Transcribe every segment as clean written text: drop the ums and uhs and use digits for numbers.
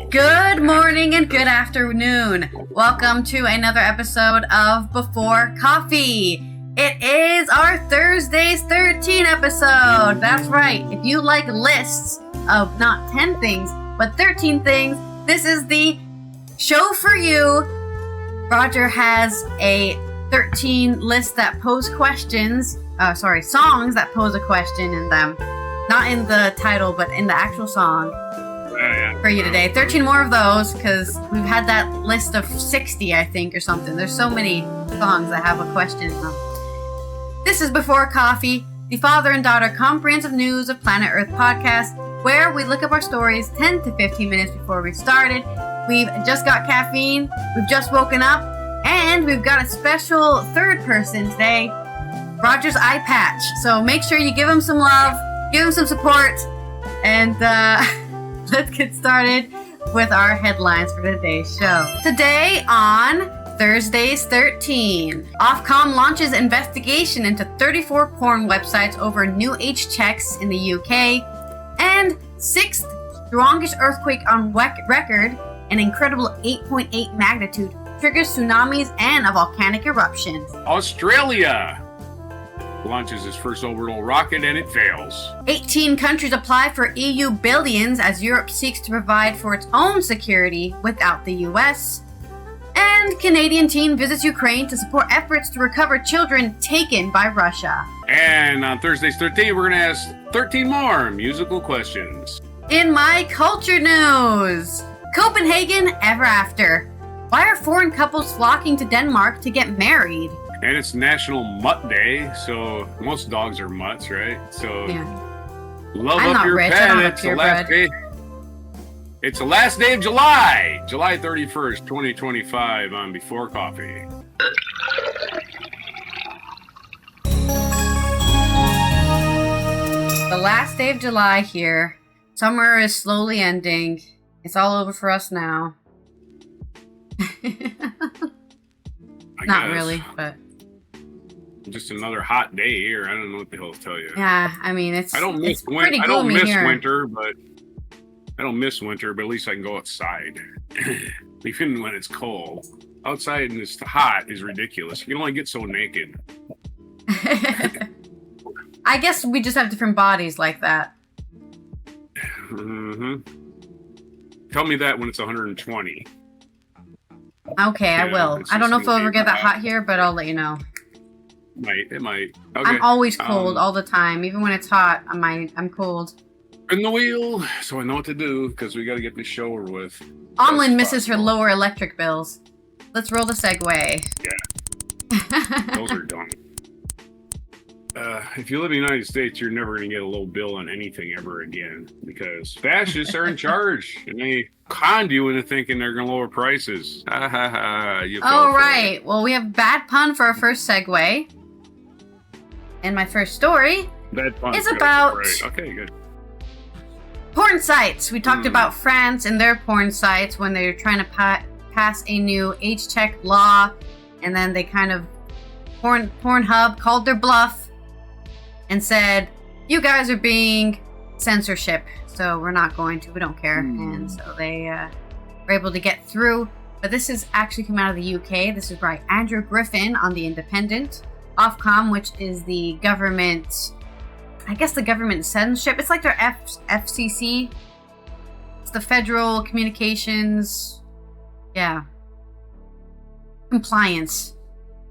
Good morning and good afternoon. Welcome to another episode of Before Coffee. It is our Thursday's 13 episode. That's right. If you like lists of not 10 things, but 13 things, this is the show for you. Roger has a 13 list that pose questions. Songs that pose a question in them. Not in the title, but in the actual song. For you today. 13 more of those, because we've had that list of 60, I think, or something. There's so many songs that have a question in them. This is Before Coffee, the father and daughter comprehensive news of Planet Earth podcast, where we look up our stories 10 to 15 minutes before we started. We've just got caffeine, we've just woken up, and we've got a special third person today, Roger's eye patch. So make sure you give him some love, give him some support, and let's get started with our headlines for today's show. Today on Thursday's 13, Ofcom launches investigation into 34 porn websites over new age checks in the UK, and 6th strongest earthquake on record, an incredible 8.8 magnitude, triggers tsunamis and a volcanic eruption. Australia launches its first orbital rocket and it fails. 18 countries apply for EU billions as Europe seeks to provide for its own security without the US. And Canadian teen visits Ukraine to support efforts to recover children taken by Russia. And on Thursday's 13, we're going to ask 13 more musical questions. In my culture news, Copenhagen ever after. Why are foreign couples flocking to Denmark to get married? And it's National Mutt Day, so most dogs are mutts, right? So yeah. Love I'm up not your rich. pet. I don't It's the have last purebred. day. It's the last day of July, July 31st, 2025 on Before Coffee. The last day of July here. Summer is slowly ending. It's all over for us now. Not really, but just another hot day here. I don't know what the hell to tell you. yeah, I mean it's. I don't miss pretty winter. I don't gloomy miss here. winter, but at least I can go outside. Even when it's cold, outside and it's hot is ridiculous. You can only get so naked. I guess we just have different bodies like that. Mm-hmm. Tell me that when it's 120. Okay, I will. I don't know if it'll ever get that hot here, but I'll let you know. It might. Okay. I'm always cold all the time. Even when it's hot, I'm cold. In the wheel, so I know what to do, because we got to get this show over with. Omlin misses her lower electric bills. Let's roll the segue. Yeah. Those are dumb. If you live in the United States, you're never going to get a low bill on anything ever again, because fascists are in charge, and they conned you into thinking they're going to lower prices. Ha ha ha. All right. Well, we have bad pun for our first segue. And my first story is about Okay, good. porn sites. We talked about France and their porn sites when they were trying to pass a new age check law, and then they kind of Pornhub called their bluff and said, you guys are being censorship, so we don't care. And so they were able to get through. But this is actually come out of the UK. This is by Andrew Griffin on The Independent. Ofcom, which is the government, I guess the government censorship. It's like their FCC. It's the Federal Communications, compliance.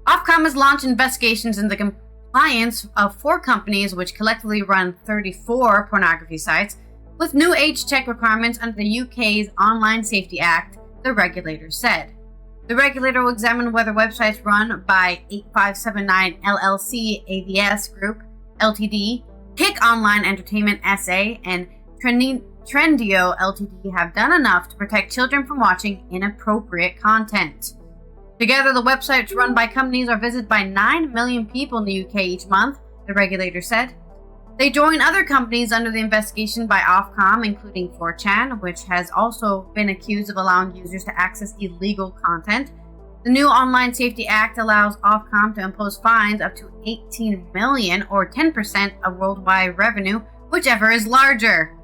Ofcom has launched investigations into the compliance of 4 companies which collectively run 34 pornography sites with new age check requirements under the UK's Online Safety Act, the regulator said. The regulator will examine whether websites run by 8579 LLC AVS Group Ltd, Kick Online Entertainment SA, and Trendio Ltd have done enough to protect children from watching inappropriate content. Together, the websites run by companies are visited by 9 million people in the UK each month, the regulator said. They join other companies under the investigation by Ofcom, including 4chan, which has also been accused of allowing users to access illegal content. The new Online Safety Act allows Ofcom to impose fines up to 18 million or 10% of worldwide revenue, whichever is larger.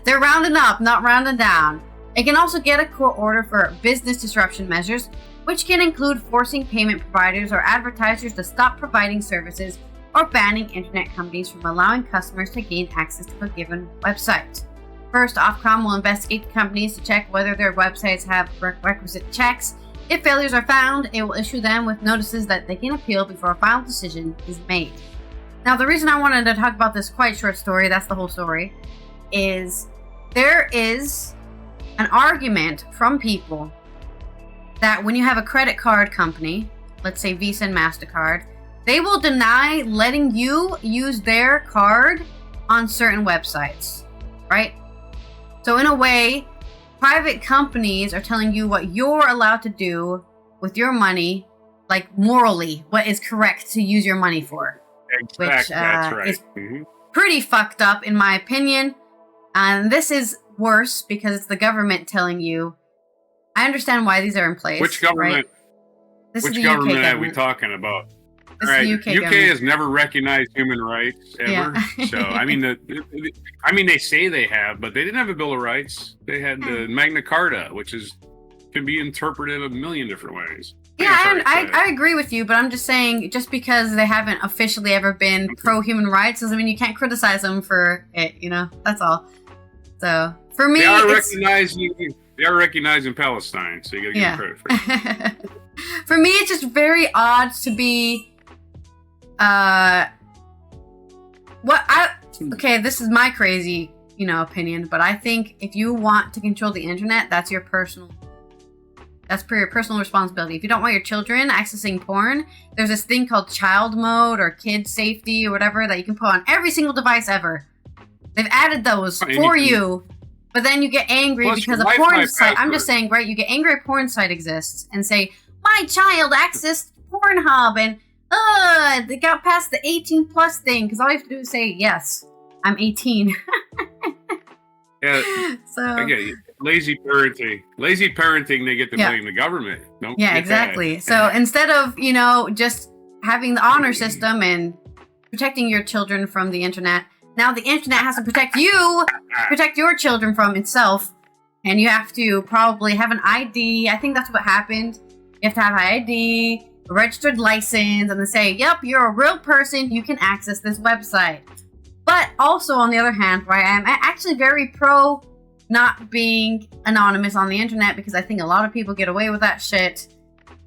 They're rounding up, not rounding down. It can also get a court order for business disruption measures, which can include forcing payment providers or advertisers to stop providing services or banning internet companies from allowing customers to gain access to a given website. First, Ofcom will investigate the companies to check whether their websites have requisite checks. If failures are found, it will issue them with notices that they can appeal before a final decision is made. Now, the reason I wanted to talk about this quite short story, that's the whole story, is there is an argument from people that when you have a credit card company, let's say Visa and MasterCard, they will deny letting you use their card on certain websites, right? So in a way, private companies are telling you what you're allowed to do with your money, like morally, what is correct to use your money for. Exactly, that's right. Is pretty fucked up in my opinion. And this is worse because it's the government telling you. I understand why these are in place. Which government? Right? This Which is the government UK are we talking about? This right. is the UK UK has never recognized human rights ever. Yeah. So I mean, they say they have, but they didn't have a Bill of Rights. They had the Magna Carta, which can be interpreted a million different ways. Yeah, I agree with you, but I'm just saying, just because they haven't officially ever been pro-human rights doesn't mean you can't criticize them for it, That's all. So, for me, they are recognizing Palestine, so you gotta give them credit for it. For me, it's just very odd to be, okay, this is my crazy, opinion, but I think if you want to control the internet, that's your personal responsibility. If you don't want your children accessing porn, there's this thing called child mode or kid safety or whatever that you can put on every single device ever. They've added those for you, but then you get angry because a porn site, I'm just saying, right, you get angry a porn site exists and say, my child accessed Pornhub and they got past the 18 plus thing, because all you have to do is say, yes, I'm 18. Yeah, so I get you. Lazy parenting, they get to blame the government. Yeah, exactly. So instead of, just having the honor system and protecting your children from the internet, now the internet has to protect your children from itself. And you have to probably have an ID. I think that's what happened. You have to have an ID, a registered license, and they say, yep, you're a real person. You can access this website. But also, on the other hand, right, I'm actually very pro not being anonymous on the internet, because I think a lot of people get away with that shit,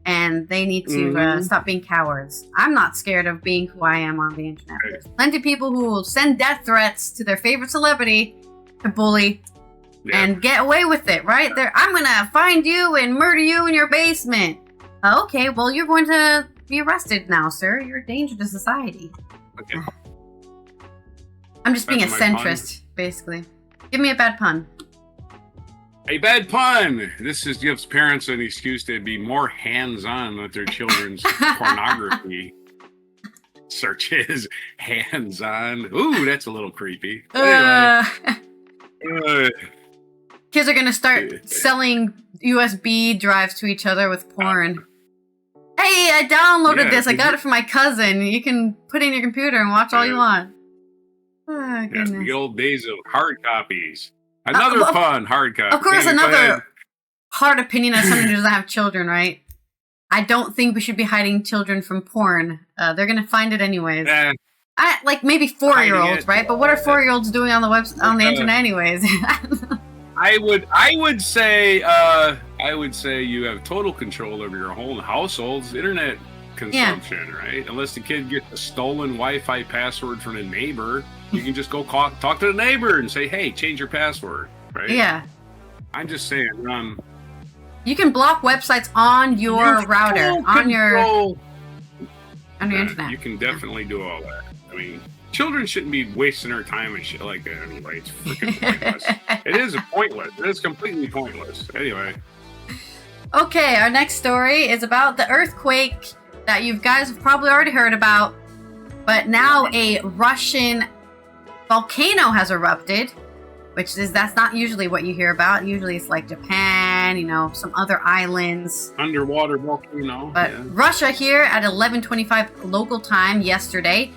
and they need to stop being cowards. I'm not scared of being who I am on the internet. There's plenty of people who will send death threats to their favorite celebrity to bully and get away with it, right? I'm going to find you and murder you in your basement. Okay, well, you're going to be arrested now, sir. You're a danger to society. Okay. I'm just being a centrist, basically. Give me a bad pun. A bad pun. This gives parents an excuse to be more hands-on with their children's pornography searches. Hands-on. Ooh, that's a little creepy. Anyway. Kids are going to start selling USB drives to each other with porn. Hey, I downloaded this. I got it from my cousin. You can put it in your computer and watch all you want. Oh, goodness. The old days of hard copies. Another pun, hard copy. Of course, another hard opinion as someone who doesn't have children, right? I don't think we should be hiding children from porn. They're going to find it anyways. Like maybe 4-year-olds, right? But what are 4-year-olds doing on the internet anyways? I would say you have total control over your whole household's internet consumption, right? Unless the kid gets a stolen Wi-Fi password from a neighbor, you can just go talk to the neighbor and say, "Hey, change your password," right? Yeah. I'm just saying. You can block websites on your router, on your internet. You can definitely do all that. I mean, children shouldn't be wasting their time and shit like that anyway. It's freaking pointless. It is pointless. It is completely pointless. Anyway. Okay, our next story is about the earthquake that you guys have probably already heard about. But now a Russian volcano has erupted, that's not usually what you hear about. Usually it's like Japan, some other islands. Underwater volcano. But Russia here at 11:25 local time yesterday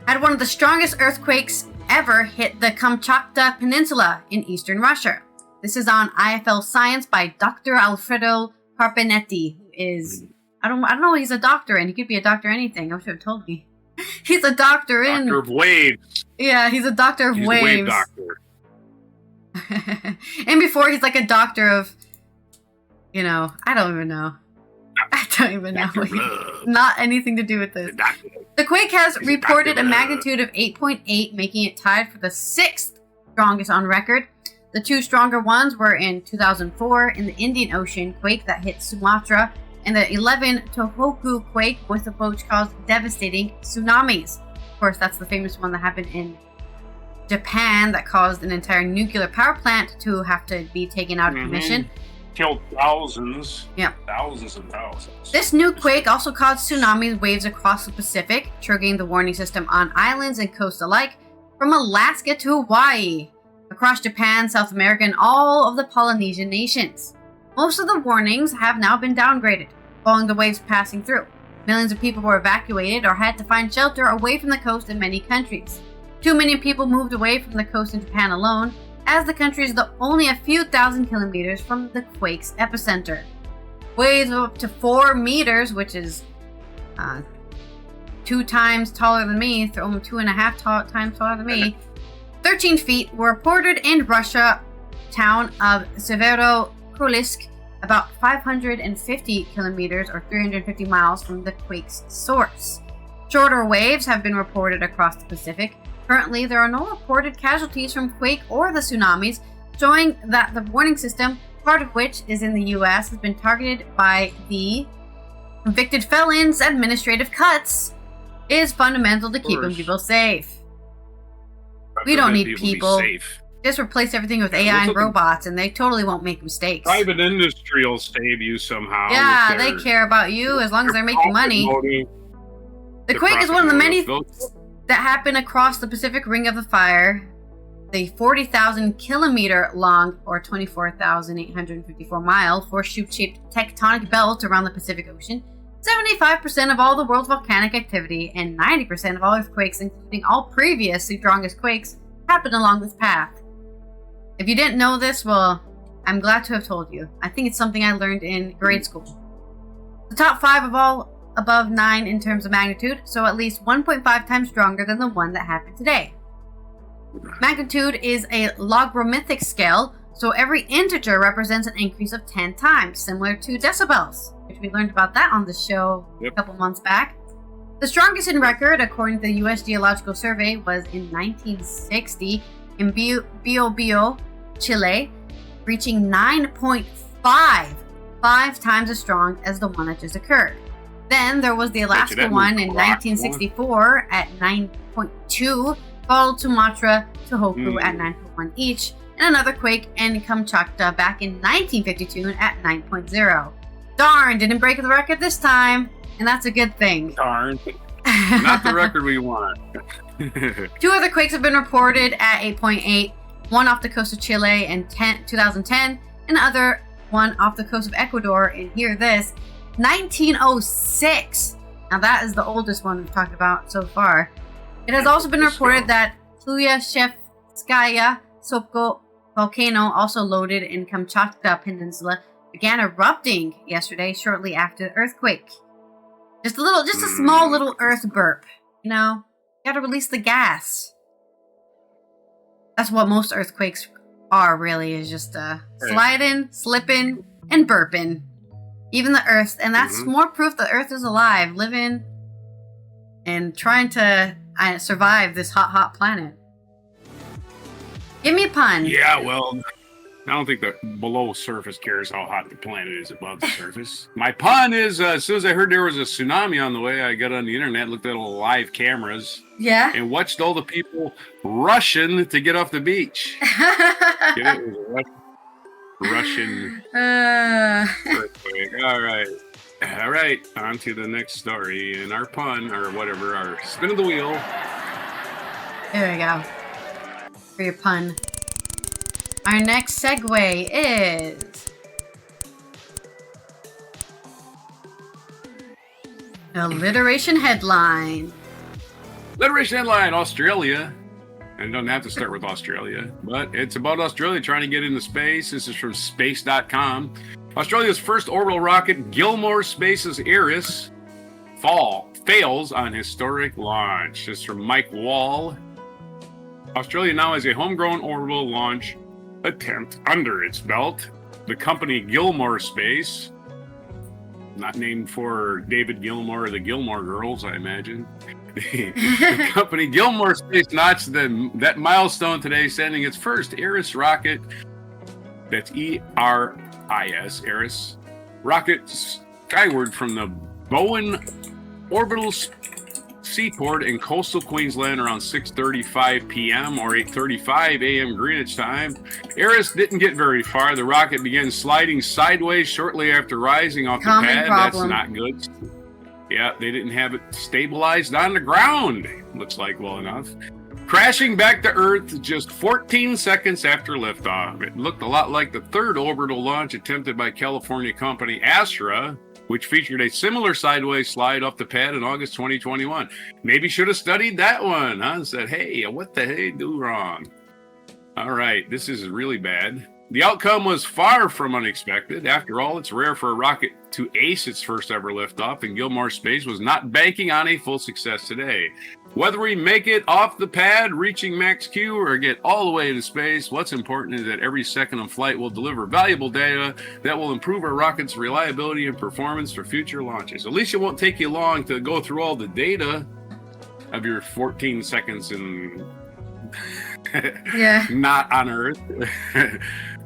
had one of the strongest earthquakes ever hit the Kamchatka Peninsula in eastern Russia. This is on IFL Science by Dr. Alfredo Carpenetti, who is, I don't know what he's a doctor in. He could be a doctor anything. I should have told me. He's a doctor in... Doctor of waves. Yeah, he's a doctor of waves. He's a wave doctor. And before, he's like a doctor of, I don't even know. I don't even know. Not anything to do with this. The quake has reported a magnitude of 8.8, making it tied for the 6th strongest on record. The 2 stronger ones were in 2004 in the Indian Ocean quake that hit Sumatra, and the 11 Tohoku quake, both of which caused devastating tsunamis. Of course, that's the famous one that happened in Japan that caused an entire nuclear power plant to have to be taken out of commission. Killed thousands. Yeah. Thousands and thousands. This new quake also caused tsunami waves across the Pacific, triggering the warning system on islands and coasts alike, from Alaska to Hawaii, across Japan, South America, and all of the Polynesian nations. Most of the warnings have now been downgraded, following the waves passing through. Millions of people were evacuated or had to find shelter away from the coast in many countries. 2 million people moved away from the coast in Japan alone, as the country is only a few thousand kilometers from the quake's epicenter. Waves of up to 4 meters, which is 2 times taller than me, almost 2.5 times taller than me, 13 feet, were reported in Russia town of Severodvinsk, about 550 kilometers or 350 miles from the quake's source. Shorter waves have been reported across the Pacific. Currently, there are no reported casualties from quake or the tsunamis, showing that the warning system, part of which is in the U.S., has been targeted by the convicted felons' administrative cuts, is fundamental to keeping people safe. We don't need people. Just replace everything with AI and robots, and they totally won't make mistakes. Private industry will save you somehow. Yeah, they care about you as long as they're making money. The quake is one of the many that happened across the Pacific Ring of the Fire, the 40,000 kilometer long or 24,854 mile horseshoe-shaped tectonic belt around the Pacific Ocean. 75% of all the world's volcanic activity and 90% of all earthquakes, including all previous strongest quakes, happened along this path. If you didn't know this, well, I'm glad to have told you. I think it's something I learned in grade school. The top 5 of all above 9 in terms of magnitude, so at least 1.5 times stronger than the one that happened today. Magnitude is a logarithmic scale, so every integer represents an increase of 10 times, similar to decibels, which we learned about that on the show a couple months back. The strongest in record, according to the U.S. Geological Survey, was in 1960 in Biobío, Chile, reaching 9.5, 5 times as strong as the one that just occurred. Then there was the Alaska one in 1964 at 9.2, followed Sumatra, Tohoku at 9.1 each, and another quake in Kamchatka back in 1952 at 9.0. Darn, didn't break the record this time, and that's a good thing. Darn. Not the record we want. 2 other quakes have been reported at 8.8, one off the coast of Chile in 2010, and the other one off the coast of Ecuador in, hear this, 1906. Now that is the oldest one we've talked about so far. It has also been reported that Klyushevskaya Sopko volcano, also located in Kamchatka Peninsula, began erupting yesterday shortly after the earthquake. Just a small little earth burp. You gotta release the gas. That's what most earthquakes are, really, is just sliding, slipping, and burping. Even the Earth, and that's more proof the Earth is alive, living, and trying to survive this hot, hot planet. Give me a pun. Yeah, well, I don't think the below surface cares how hot the planet is above the surface. My pun is, as soon as I heard there was a tsunami on the way, I got on the internet, looked at all the live cameras, and watched all the people rushing to get off the beach. Get it? It was Russian earthquake. All right. On to the next story. And our pun, or whatever, our spin of the wheel. There we go. For your pun. Our next segue is alliteration headline. Alliteration headline, Australia And it doesn't have to start with Australia, but it's about Australia trying to get into space. This is from space.com. Australia's first orbital rocket, Gilmour Space's Iris, fails on historic launch. This is from Mike Wall. Australia now has a homegrown orbital launch attempt under its belt. The company Gilmour Space, not named for David Gilmour or the Gilmore Girls, I imagine. The company Gilmour Space notched that milestone today, sending its first Iris rocket, that's E-R-I-S, Iris, rocket skyward from the Bowen Orbital Seaport in coastal Queensland around 6:35 p.m. or 8:35 a.m. Greenwich time. Iris didn't get very far. The rocket began sliding sideways shortly after rising off the pad. Problem. That's not good. Yeah, they didn't have it stabilized on the ground. Looks like well enough. Crashing back to Earth just 14 seconds after liftoff. It looked a lot like the third orbital launch attempted by California company Astra, which featured a similar sideways slide off the pad in August 2021. Maybe should have studied that one, huh? And said, hey, what the hey do wrong? All right, this is really bad. The outcome was far from unexpected. After all, it's rare for a rocket to ace its first ever liftoff, and Gilmour Space was not banking on a full success today. Whether we make it off the pad, reaching max Q, or get all the way into space, what's important is that every second of flight will deliver valuable data that will improve our rocket's reliability and performance for future launches. At least it won't take you long to go through all the data of your 14 seconds in not on Earth,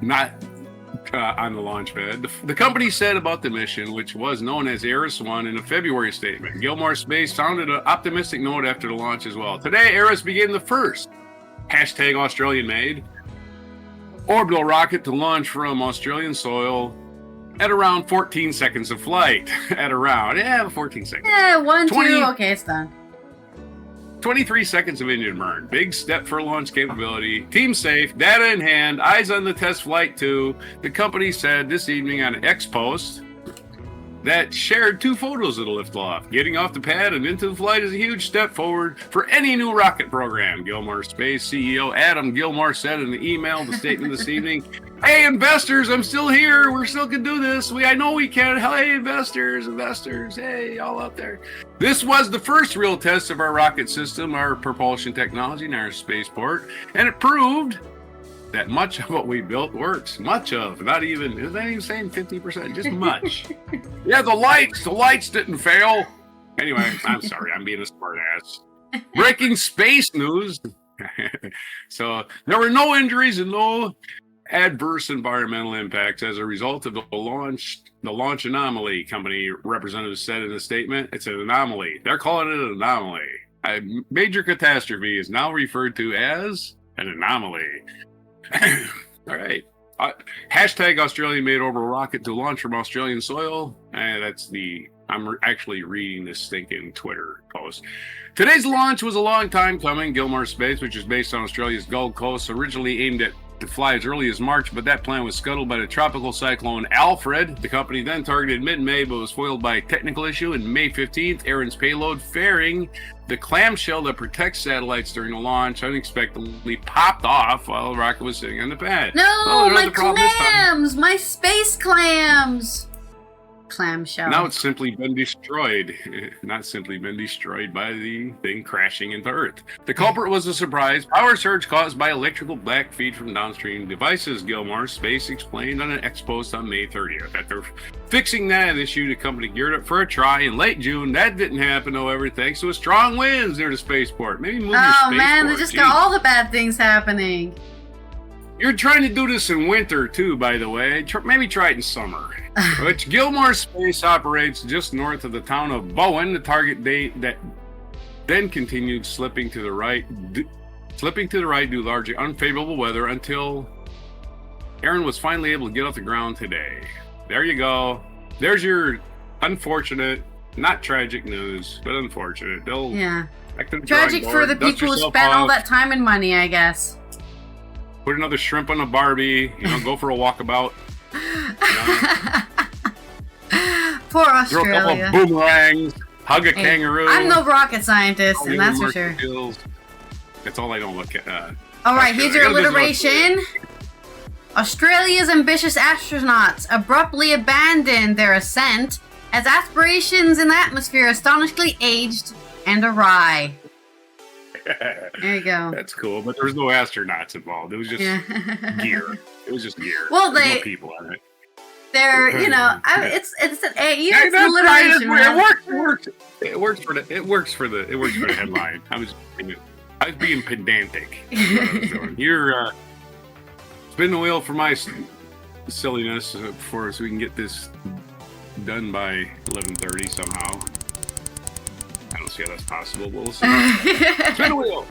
not on the launch pad. The company said about the mission, which was known as Iris-1 in a February statement. Gilmour Space sounded an optimistic note after the launch as well. Today, Iris became the first #Australian-made orbital rocket to launch from Australian soil at around 14 seconds of flight. 14 seconds. Yeah, 1, 2, okay, it's done. 23 seconds of engine burn. Big step for launch capability. Team safe, data in hand, eyes on the test flight 2. The company said this evening on an X post that shared 2 photos of the liftoff. Getting off the pad and into the flight is a huge step forward for any new rocket program. Gilmour Space CEO Adam Gilmour said in the email, the statement this evening, hey, investors, I'm still here. We still can do this. I know we can. Hey, investors, hey, all out there. This was the first real test of our rocket system, our propulsion technology, and our spaceport, and it proved that much of what we built works. Much of, not even, is that even saying 50%? Just much. Yeah, the lights didn't fail. Anyway, I'm sorry, I'm being a smart ass. Breaking space news. So there were no injuries and no adverse environmental impacts as a result of the launch anomaly, company representatives said in a statement. It's an anomaly. They're calling it an anomaly. A major catastrophe is now referred to as an anomaly. All right. #Australian-made orbital rocket to launch from Australian soil. I'm actually reading this stinking Twitter post. Today's launch was a long time coming. Gilmour Space, which is based on Australia's Gold Coast, originally aimed to fly as early as March, but that plan was scuttled by the tropical cyclone Alfred. The company then targeted mid-May, but was foiled by a technical issue. And May 15th, Aaron's payload, fairing the clamshell that protects satellites during the launch, unexpectedly popped off while the rocket was sitting on the pad. No, my clams! My space clams! Clamshell. Now it's simply been destroyed. Not simply been destroyed by the thing crashing into Earth. The culprit was a surprise power surge caused by electrical black feed from downstream devices, Gilmour Space explained on an X post on May 30th. After fixing that issue, the company geared up for a try in late June. That didn't happen, however, thanks to a strong winds near the spaceport. Maybe move your spaceport. Oh man, they just got all the bad things happening. You're trying to do this in winter, too, by the way. Maybe try it in summer. Which Gilmour Space operates just north of the town of Bowen. The target date that then continued slipping to the right due to largely unfavorable weather until Aaron was finally able to get off the ground today. There you go. There's your unfortunate, not tragic news, but unfortunate. Tragic for the people who spent all that time and money, I guess. Put another shrimp on a Barbie, go for a walkabout. Poor Australia. Throw a couple of boomerangs, hug a kangaroo. I'm no rocket scientist, and that's for sure. That's all I don't look at. All right, here's your alliteration. Australia's ambitious astronauts abruptly abandoned their ascent as aspirations in the atmosphere astonishingly aged and awry. There you go. That's cool, but there was no astronauts involved. It was just gear. It was just gear. Well, There's no people on it. They're, it's an alliteration. It works for the headline. I was being pedantic. You're spin the wheel for my silliness so we can get this done by 11:30 somehow. I don't see how that's possible, but we'll see. Spin the wheel.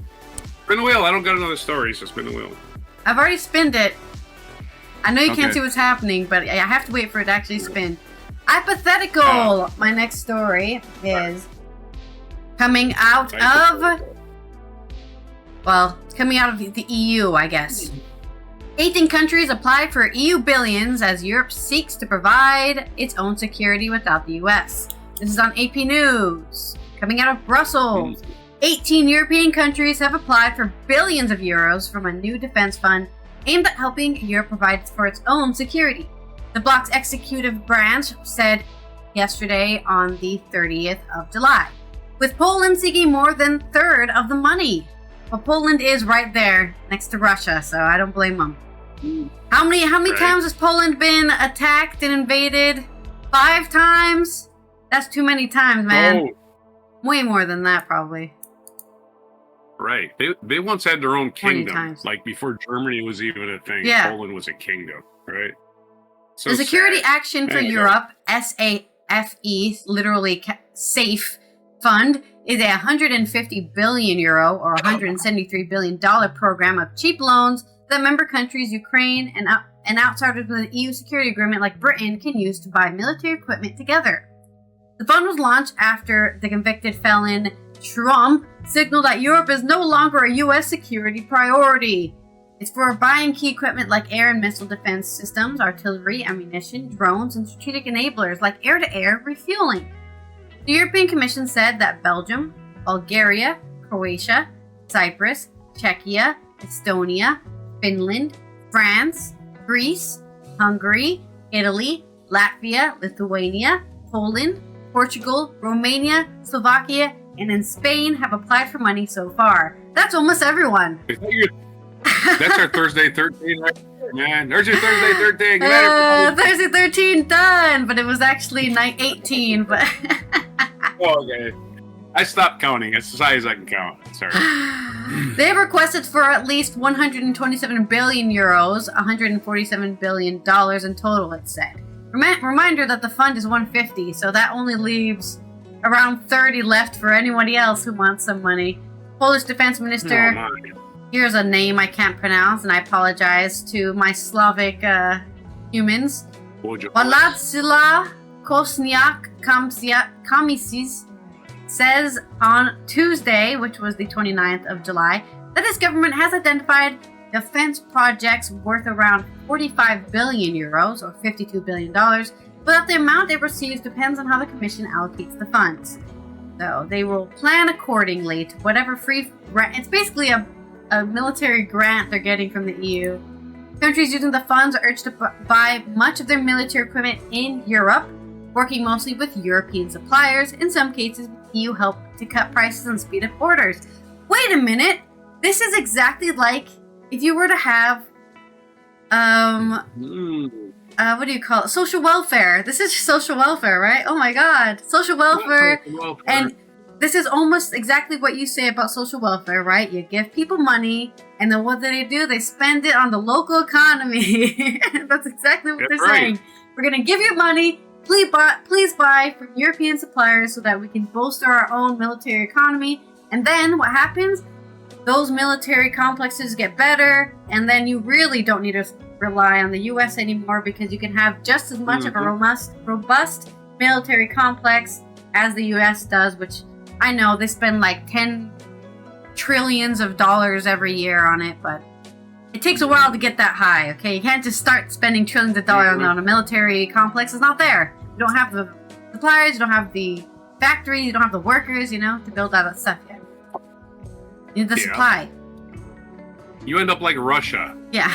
Spin the wheel. I don't got another story, so spin the wheel. I've already spinned it. I know you can't see what's happening, but I have to wait for it to actually spin. Hypothetical. My next story is coming out of the EU, I guess. 18 countries applied for EU billions as Europe seeks to provide its own security without the US. This is on AP News. Coming out of Brussels, 18 European countries have applied for billions of euros from a new defense fund aimed at helping Europe provide for its own security. The bloc's executive branch said yesterday on the 30th of July, with Poland seeking more than a third of the money. Well, Poland is right there next to Russia, so I don't blame them. How many times has Poland been attacked and invaded? 5 times? That's too many times, man. Oh. Way more than that, probably. Right. They once had their own kingdom. Times. Like before Germany was even a thing. Yeah. Poland was a kingdom, right? So the Security sad. Action for Europe, SAFE, literally SAFE fund, is a 150 billion euro or 173 billion dollar program of cheap loans that member countries, Ukraine, and outsiders with an EU security agreement like Britain can use to buy military equipment together. The fund was launched after the convicted felon Trump signaled that Europe is no longer a U.S. security priority. It's for buying key equipment like air and missile defense systems, artillery, ammunition, drones, and strategic enablers like air-to-air refueling. The European Commission said that Belgium, Bulgaria, Croatia, Cyprus, Czechia, Estonia, Finland, France, Greece, Hungary, Italy, Latvia, Lithuania, Poland, Portugal, Romania, Slovakia, and in Spain have applied for money so far. That's almost everyone. That's our Thursday 13, right there, man. There's your Thursday 13. Good night, Thursday 13 done, but it was actually night 18. But okay. I stopped counting. That's as high as I can count. Sorry. They have requested for at least 127 billion euros, 147 billion dollars in total, it said. Reminder that the fund is 150, so that only leaves around 30 left for anybody else who wants some money. Polish Defense Minister, here's a name I can't pronounce, and I apologize to my Slavic humans. Władysław Kosiniak-Kamysz says on Tuesday, which was the 29th of July, that his government has identified defense projects worth around 45 billion euros, or $52 billion, but that the amount it receives depends on how the Commission allocates the funds. So they will plan accordingly to whatever free grant. It's basically a military grant they're getting from the EU. Countries using the funds are urged to buy much of their military equipment in Europe, working mostly with European suppliers. In some cases, the EU help to cut prices and speed up orders. Wait a minute! This is exactly like if you were to have, what do you call it? Social welfare. This is social welfare, right? Oh my god. Social welfare. And this is almost exactly what you say about social welfare, right? You give people money, and then what do? They spend it on the local economy. That's exactly what they're saying. We're going to give you money. Please buy from European suppliers so that we can bolster our own military economy. And then what happens? Those military complexes get better, and then you really don't need to rely on the U.S. anymore because you can have just as much of a robust military complex as the U.S. does, which I know they spend like $10 trillion every year on it, but it takes a while to get that high, okay? You can't just start spending trillions of dollars on a military complex. It's not there. You don't have the suppliers, you don't have the factories, you don't have the workers, to build all that stuff yet. The supply. You end up like Russia. Yeah.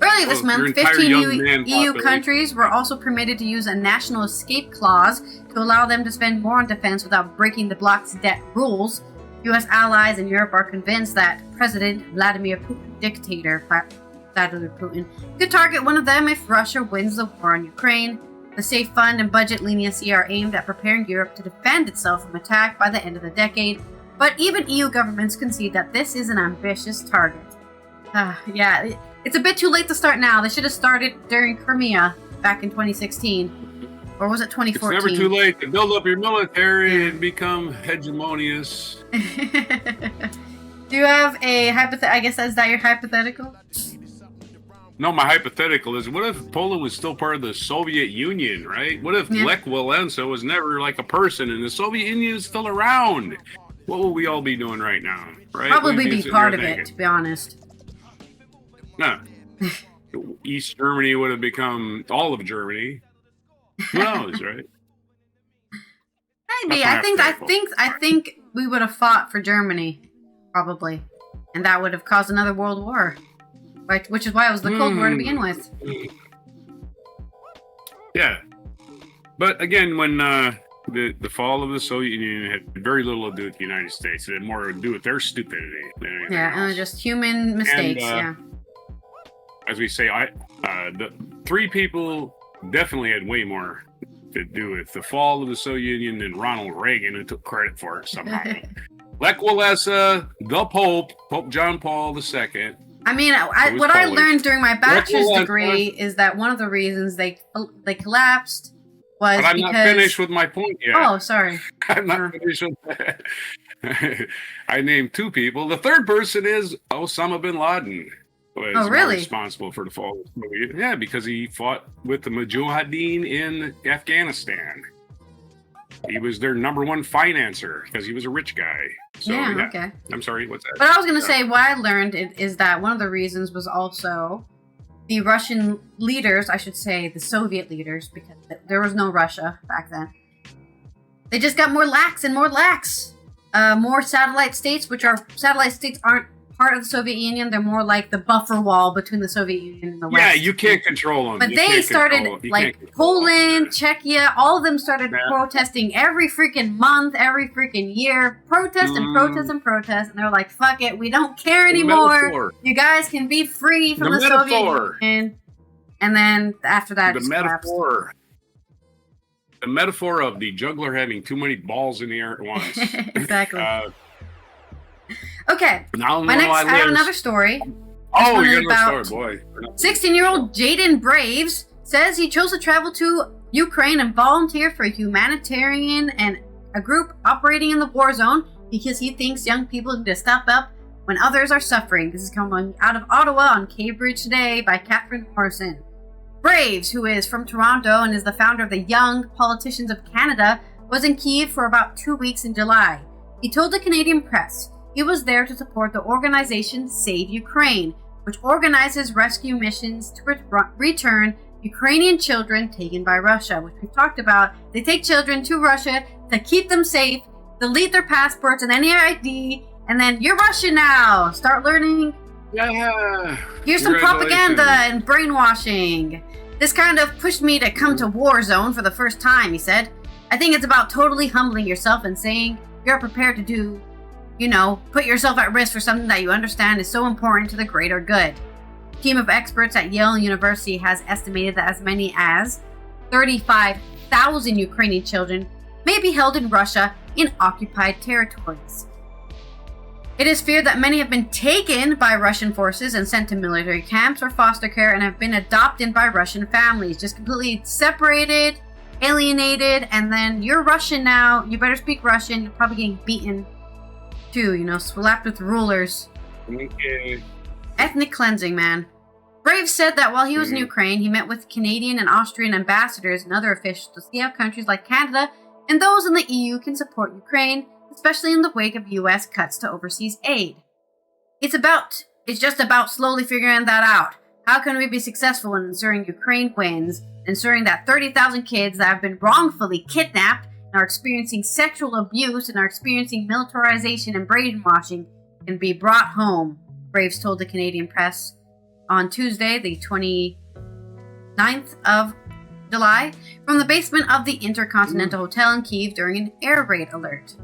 Earlier this month, 15 EU countries were also permitted to use a national escape clause to allow them to spend more on defense without breaking the bloc's debt rules. U.S. allies in Europe are convinced that President Vladimir Putin, dictator Vladimir Putin, could target one of them if Russia wins the war on Ukraine. The safe fund and budget leniency are aimed at preparing Europe to defend itself from attack by the end of the decade, but even EU governments concede that this is an ambitious target. It's a bit too late to start now. They should have started during Crimea back in 2016. Or was it 2014? It's never too late to build up your military and become hegemonious. Do you have a hypothetical? I guess is that your hypothetical? No, my hypothetical is, what if Poland was still part of the Soviet Union, right? What if Lech Walesa was never like a person and the Soviet Union is still around? What will we all be doing right now, right? Probably be part of it, to be honest. No. East Germany would have become all of Germany. Who knows, right? Maybe. I think we would have fought for Germany, probably, and that would have caused another world war, right? Which is why it was the Cold War to begin with. Yeah, but again, when the fall of the Soviet Union had very little to do with the United States, it had more to do with their stupidity than anything else. And just human mistakes. As we say, the three people definitely had way more to do with the fall of the Soviet Union than Ronald Reagan, who took credit for it somehow. Lech Walesa, the Pope John Paul II. I mean, what I learned during my bachelor's degree is that one of the reasons they collapsed was but I'm because... not finished with my point yet. Oh, sorry. I'm not finished with that. I named two people. The third person is Osama bin Laden. Was really? Responsible for the fall of the Soviet. Yeah, because he fought with the Mujahideen in Afghanistan. He was their number one financer because he was a rich guy. So, okay. I'm sorry, what's that? But I was going to say, what I learned is that one of the reasons was also the Russian leaders, I should say the Soviet leaders, because there was no Russia back then. They just got more lax and more lax. More satellite states, satellite states aren't part of the Soviet Union. They're more like the buffer wall between the Soviet Union and the West. Yeah, you can't control them. But they started, like Poland, Czechia, all of them started protesting every freaking month, every freaking year. Protest and protest and protest. And they're like, fuck it, we don't care anymore. You guys can be free from the Soviet Union. And then after that, the metaphor of the juggler having too many balls in the air at once. Exactly. Okay, I have another story. Oh, you got another story, boy. 16-year-old Jaden Braves says he chose to travel to Ukraine and volunteer for a humanitarian and a group operating in the war zone because he thinks young people need to step up when others are suffering. This is coming out of Ottawa on Cambridge Today by Catherine Morrison. Braves, who is from Toronto and is the founder of the Young Politicians of Canada, was in Kyiv for about 2 weeks in July. He told the Canadian press he was there to support the organization Save Ukraine, which organizes rescue missions to return Ukrainian children taken by Russia, which we've talked about. They take children to Russia to keep them safe, delete their passports and any ID, and then you're Russian now. Start learning. Yeah. Here's some propaganda and brainwashing. This kind of pushed me to come to war zone for the first time, he said. I think it's about totally humbling yourself and saying you're prepared to do, put yourself at risk for something that you understand is so important to the greater good. A team of experts at Yale University has estimated that as many as 35,000 Ukrainian children may be held in Russia in occupied territories. It is feared that many have been taken by Russian forces and sent to military camps or foster care and have been adopted by Russian families, just completely separated, alienated, and then you're Russian now, you better speak Russian, you're probably getting beaten too, slapped with rulers. Okay. Ethnic cleansing, man. Graves said that while he was in Ukraine, he met with Canadian and Austrian ambassadors and other officials to see how countries like Canada and those in the EU can support Ukraine, especially in the wake of U.S. cuts to overseas aid. It's just about slowly figuring that out. How can we be successful in ensuring Ukraine wins, ensuring that 30,000 kids that have been wrongfully kidnapped are experiencing sexual abuse and are experiencing militarization and brainwashing can be brought home, Braves told the Canadian press on Tuesday, the 29th of July, from the basement of the Intercontinental Hotel in Kyiv during an air raid alert.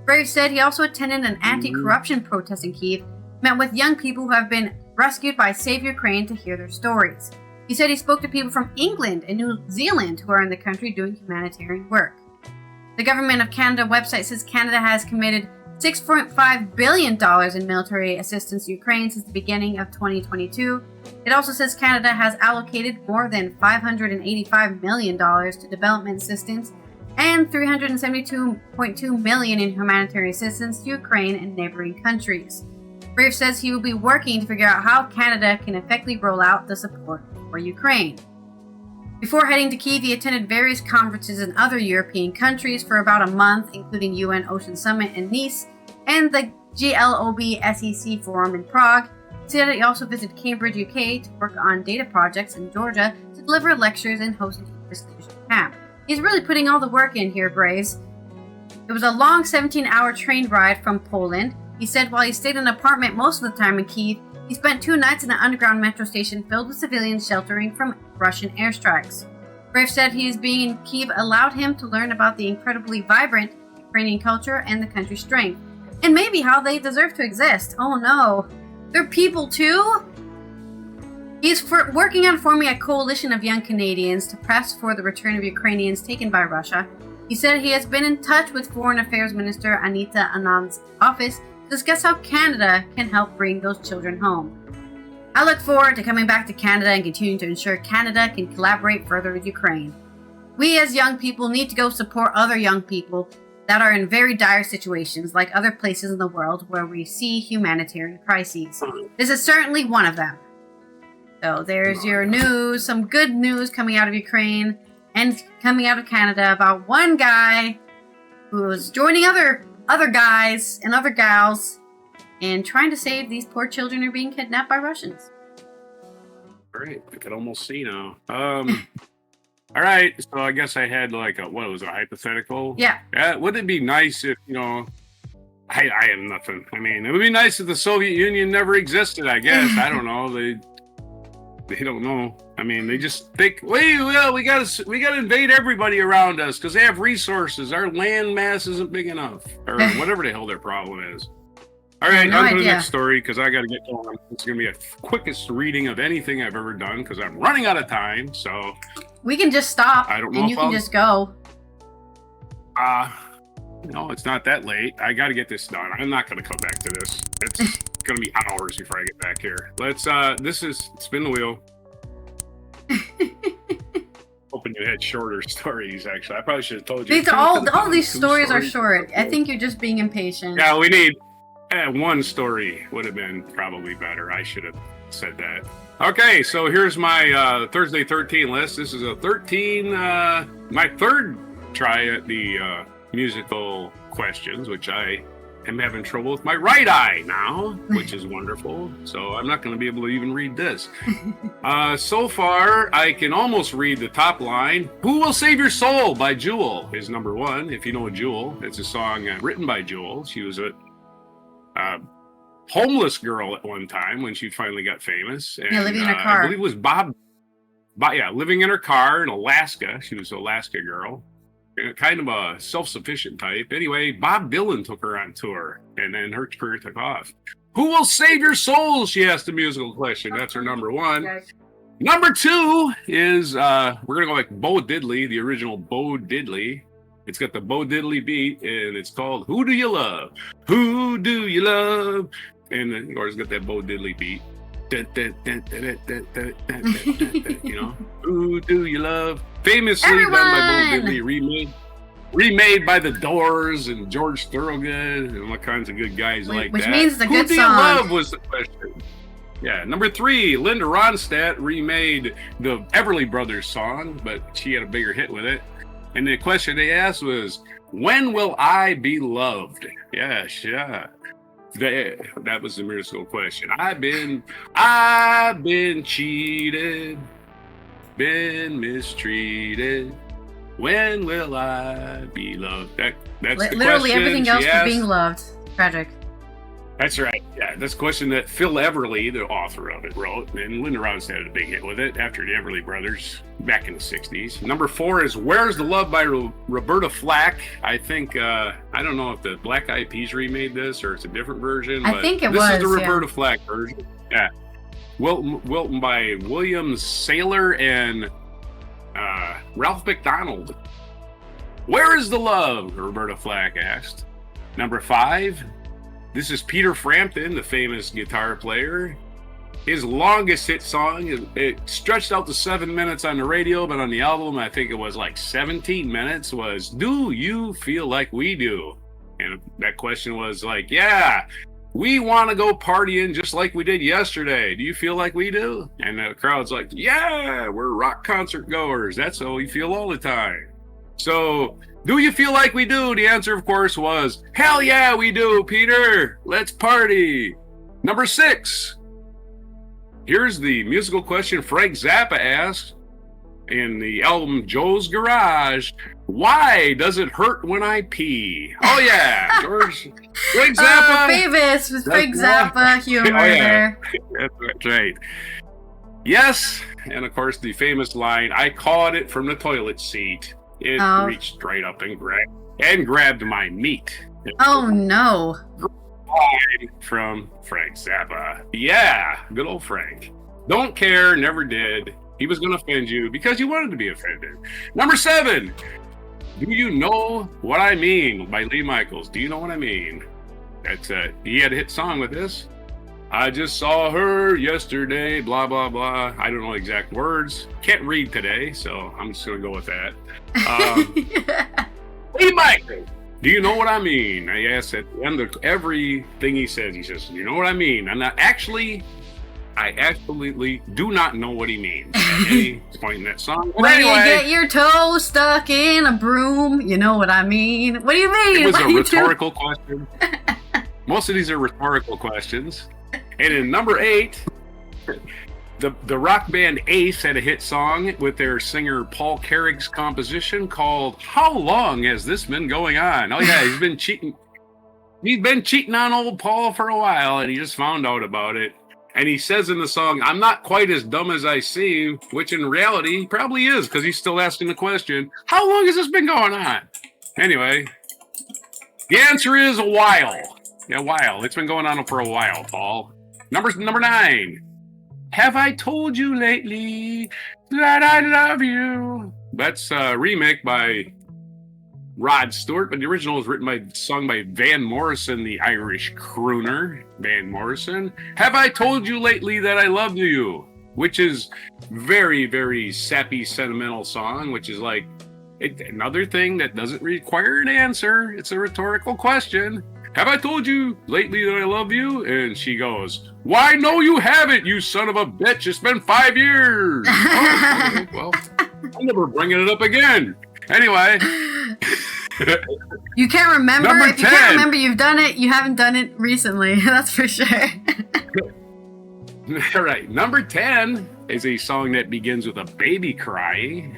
Braves said he also attended an anti-corruption protest in Kyiv, met with young people who have been rescued by Save Ukraine to hear their stories. He said he spoke to people from England and New Zealand who are in the country doing humanitarian work. The Government of Canada website says Canada has committed $6.5 billion in military assistance to Ukraine since the beginning of 2022. It also says Canada has allocated more than $585 million to development assistance and $372.2 million in humanitarian assistance to Ukraine and neighboring countries. Brave says he will be working to figure out how Canada can effectively roll out the support for Ukraine. Before heading to Kyiv, he attended various conferences in other European countries for about a month, including UN Ocean Summit in Nice and the GLOB SEC Forum in Prague. He said he also visited Cambridge, UK to work on data projects in Georgia to deliver lectures and host a campus leadership camp. He's really putting all the work in here, Braves. It was a long 17-hour train ride from Poland. He said while he stayed in an apartment most of the time in Kyiv, he spent 2 nights in an underground metro station filled with civilians sheltering from Russian airstrikes. Brave said his being in Kyiv allowed him to learn about the incredibly vibrant Ukrainian culture and the country's strength, and maybe how they deserve to exist. Oh no, they're people too? He's working on forming a coalition of young Canadians to press for the return of Ukrainians taken by Russia. He said he has been in touch with Foreign Affairs Minister Anita Anand's office to discuss how Canada can help bring those children home. I look forward to coming back to Canada and continuing to ensure Canada can collaborate further with Ukraine. We as young people need to go support other young people that are in very dire situations like other places in the world where we see humanitarian crises. This is certainly one of them. So there's your news, some good news coming out of Ukraine and coming out of Canada about one guy who's joining other guys and other gals and trying to save these poor children who are being kidnapped by Russians. All right, I could almost see now. All right, so I guess I had like a hypothetical? Yeah. Wouldn't it be nice if, I have nothing. I mean, it would be nice if the Soviet Union never existed, I guess. I don't know. They don't know. I mean, they just think, we gotta invade everybody around us because they have resources. Our land mass isn't big enough, or whatever the hell their problem is. All right, on to the next story because I got to get going. It's going to be a quickest reading of anything I've ever done because I'm running out of time. So we can just stop. I don't know. And you can just go. No, it's not that late. I got to get this done. I'm not going to come back to this. It's going to be hours before I get back here. Let's. This is spin the wheel. Hoping you had shorter stories. Actually, I probably should have told you. All these stories are short. I think you're just being impatient. Yeah, we need. One story would have been probably better. I should have said that. Okay, so here's my Thursday 13 list. This is a 13, my third try at the musical questions, which I am having trouble with my right eye now, which is wonderful. So I'm not going to be able to even read this. So far, I can almost read the top line. Who Will Save Your Soul by Jewel is number one. If you know Jewel, it's a song written by Jewel. She was a homeless girl at one time when she finally got famous. And, living in her car. I believe it was living in her car in Alaska. She was an Alaska girl. Kind of a self-sufficient type. Anyway, Bob Dylan took her on tour, and then her career took off. Who will save your soul? She asked the musical question. That's her number one. Number two is, we're going to go like Bo Diddley, the original Bo Diddley. It's got the Bo Diddley beat, and it's called Who Do You Love? Who Do You Love? And then, of course, it's got that Bo Diddley beat. Who Do You Love? Famously done by Bo Diddley, remade by The Doors and George Thorogood and all kinds of good guys like which that. Which means it's a good song. Who Do You Love was the question. Yeah, number three, Linda Ronstadt remade the Everly Brothers song, but she had a bigger hit with it. And the question they asked was, when will I be loved? Yeah. That was the musical question. I've been cheated, been mistreated. When will I be loved? That's the Literally question everything she else but asked. being loved. Tragic. That's right. Yeah, that's a question that Phil Everly, the author of it, wrote, and Linda Ronstadt had a big hit with it after the Everly Brothers back in the 60s. Number 4 is Where's the Love by Roberta Flack. I think, I don't know if the Black Eyed Peas remade this or it's a different version. I think this is the Roberta Flack version. Yeah. Wilton by William Saylor and Ralph McDonald. Where is the love? Roberta Flack asked. Number 5. This is Peter Frampton, the famous guitar player. His longest hit song, it stretched out to 7 minutes on the radio, but on the album, I think it was like 17 minutes, was Do You Feel Like We Do? And that question was like, yeah, we want to go partying just like we did yesterday. Do you feel like we do? And the crowd's like, yeah, we're rock concert goers. That's how we feel all the time. So, do you feel like we do? The answer, of course, was, hell yeah, we do, Peter. Let's party. Number 6. Here's the musical question Frank Zappa asked in the album Joe's Garage. Why does it hurt when I pee? Oh, yeah, George. Frank Zappa. Famous with Frank Zappa humor there. That's right. Yes, and of course, the famous line, I caught it from the toilet seat. It reached right up and grabbed my meat. Oh, no. From Frank Zappa. Yeah, good old Frank. Don't care, never did. He was going to offend you because you wanted to be offended. Number 7. Do You Know What I Mean by Lee Michaels. Do you know what I mean? That's he had a hit song with this. I just saw her yesterday, blah, blah, blah. I don't know exact words. Can't read today, so I'm just going to go with that. Hey, Michael, do you know what I mean? I ask at the end of everything he says, you know what I mean? I absolutely do not know what he means at any point in that song. But when anyway, you get your toe stuck in a broom, you know what I mean? What do you mean? It was a rhetorical question. Most of these are rhetorical questions. And in number 8, the rock band Ace had a hit song with their singer Paul Carrack's composition called How Long Has This Been Going On? Oh yeah, he's been cheating. He's been cheating on old Paul for a while, and he just found out about it. And he says in the song, I'm not quite as dumb as I seem, which in reality he probably is, because he's still asking the question, how long has this been going on? Anyway, the answer is a while. Yeah, a while. It's been going on for a while, Paul. Number 9. Have I told you lately that I love you? That's a remake by Rod Stewart, but the original was sung by Van Morrison, the Irish crooner, Van Morrison. Have I told you lately that I love you? Which is very, very sappy, sentimental song, which is like another thing that doesn't require an answer. It's a rhetorical question. Have I told you lately that I love you? And she goes, why, no, you haven't, you son of a bitch. It's been 5 years. Oh, well, I'm never bringing it up again. Anyway. You can't remember. Number if you 10. can't remember you've done it, you haven't done it recently. That's for sure. All right. Number 10 is a song that begins with a baby cry.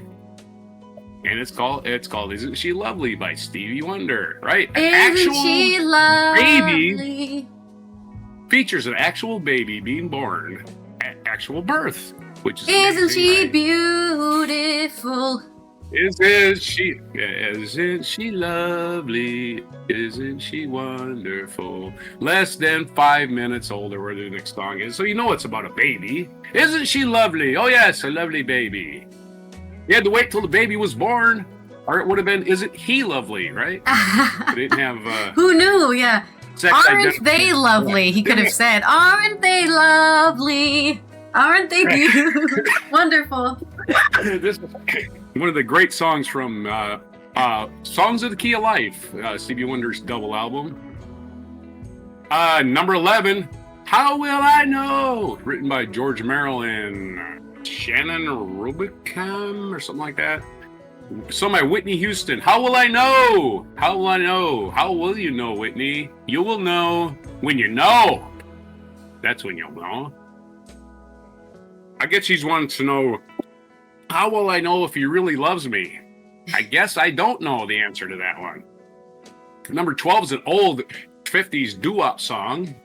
And it's called Isn't She Lovely by Stevie Wonder, right? Isn't she lovely? Baby features an actual baby being born at actual birth, which is Isn't amazing, she right? beautiful? Isn't she lovely? Isn't she wonderful? Less than 5 minutes old or whatever the next song is, so you know it's about a baby. Isn't she lovely? Oh yes, a lovely baby. You had to wait till the baby was born, or it would have been, isn't he lovely, right? They didn't have... Who knew? Yeah. Aren't they lovely? Yeah. He could have said, aren't they lovely? Aren't they beautiful? Wonderful. This is one of the great songs from Songs of the Key of Life, Stevie Wonder's double album. Number 11, How Will I Know? Written by George Merrill and Shannon Rubicam or something like that. Sung by Whitney Houston. How will I know? How will I know? How will you know, Whitney? You will know when you know. That's when you'll know. I guess she's wanting to know, how will I know if he really loves me? I guess I don't know the answer to that one. Number 12 is an old 50s doo-wop song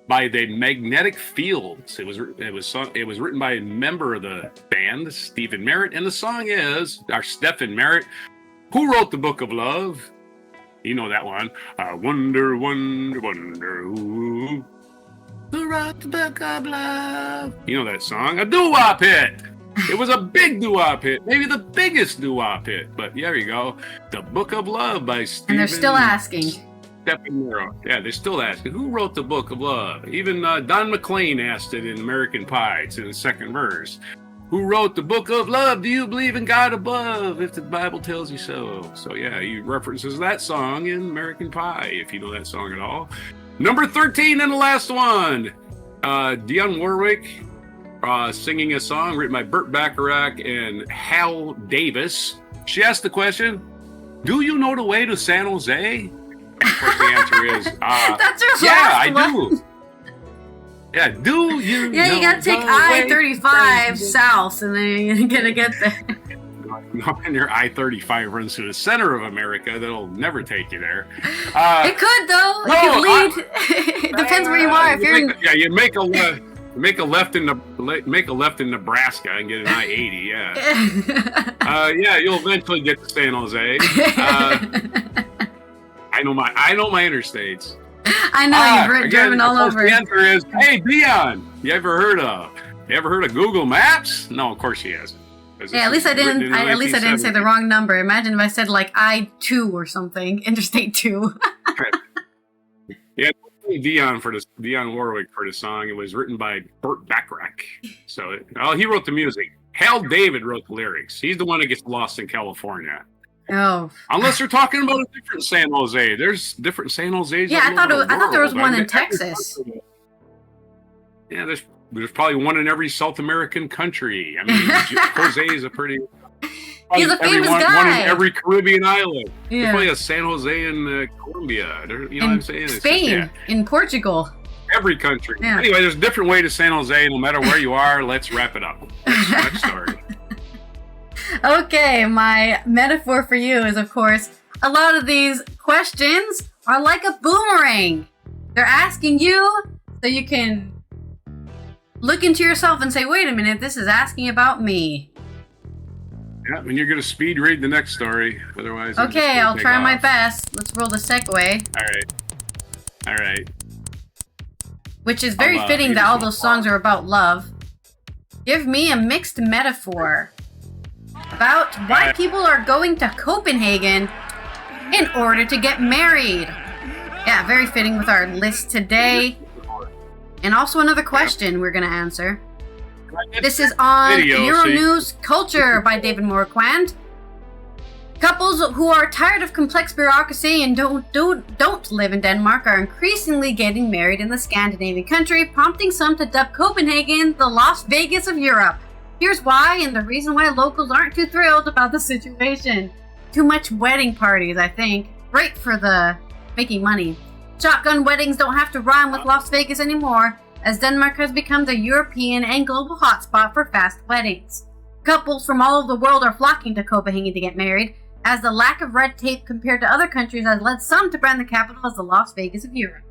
by the Magnetic Fields. It was written by a member of the band, Stephen Merritt, and the song is Stephen Merritt. Who wrote the Book of Love? You know that one. I wonder, wonder, wonder who wrote the Book of Love. You know that song? A doo-wop hit. It was a big doo-wop hit, maybe the biggest doo-wop hit. But yeah, there you go. The Book of Love by Stephen. And they're still asking. Yeah, they're still asking, who wrote the Book of Love? Even Don McLean asked it in American Pie. It's in the second verse. Who wrote the Book of Love? Do you believe in God above, if the Bible tells you so? So yeah, he references that song in American Pie, if you know that song at all. Number 13 and the last one. Dionne Warwick singing a song written by Burt Bacharach and Hal Davis. She asked the question, do you know the way to San Jose? And of course, the answer is, that's your yeah, last I one. do. Yeah, do you? Yeah, you gotta take I-35 south, and then you're gonna get there. And your I-35 runs through the center of America. That'll never take you there. It could though. No, it could lead. It depends where you are. If you're you make a left in Nebraska and get an I-80. Yeah. Yeah, you'll eventually get to San Jose. I know my interstates. I know you've driven all over. The answer is, hey, Dion, you ever heard of Google Maps? No, of course she hasn't. Yeah, at least I didn't. At least I didn't say the wrong number. Imagine if I said like I-2 or something, Interstate 2. Yeah, Dionne Warwick for the song. It was written by Burt Bacharach. So, he wrote the music. Hal David wrote the lyrics. He's the one that gets lost in California. Oh. Unless they're talking about a different San Jose. There's different San Jose's. Yeah, I thought there was one in Texas. Yeah, there's probably one in every South American country. I mean, Jose is a pretty. He's a famous guy. One in every Caribbean island. Yeah. There's probably a San Jose in Colombia. You know what I'm saying? Spain, in Portugal. Every country. Yeah. Anyway, there's a different way to San Jose. No matter where you are, let's wrap it up. Next story. Okay, my metaphor for you is, of course, a lot of these questions are like a boomerang. They're asking you so you can look into yourself and say, wait a minute, this is asking about me. Yeah, and you're going to speed read the next story. Otherwise, okay, I'll try my best. Let's roll the segue. All right. Which is very fitting that all those songs are about love. Give me a mixed metaphor about why people are going to Copenhagen in order to get married. Yeah, very fitting with our list today. And also another question we're going to answer. This is on Euronews Culture by David Marquand. Couples who are tired of complex bureaucracy and don't live in Denmark are increasingly getting married in the Scandinavian country, prompting some to dub Copenhagen the Las Vegas of Europe. Here's why, and the reason why locals aren't too thrilled about the situation. Too much wedding parties, I think. Great for the making money. Shotgun weddings don't have to rhyme with Las Vegas anymore, as Denmark has become the European and global hotspot for fast weddings. Couples from all over the world are flocking to Copenhagen to get married, as the lack of red tape compared to other countries has led some to brand the capital as the Las Vegas of Europe.